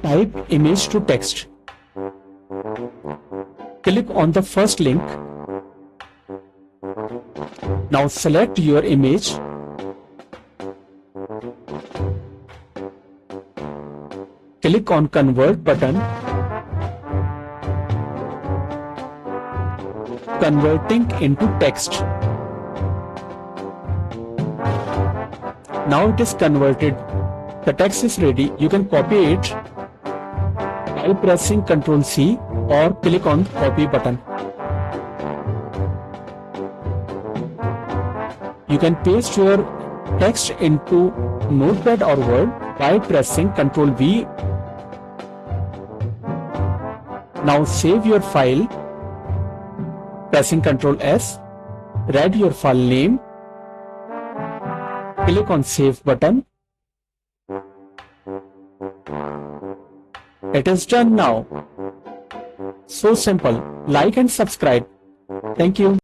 Type image to text. Click on the first link. Now select your image. Click on Convert button. Converting into text. Now it is converted. The text is ready. You can copy it by pressing Ctrl C or click on Copy button. You can paste your text into Notepad or Word by pressing Ctrl V. Now save your file, pressing Ctrl S. Write your file name. Click on Save button. It is done now. So simple. Like and subscribe. Thank you.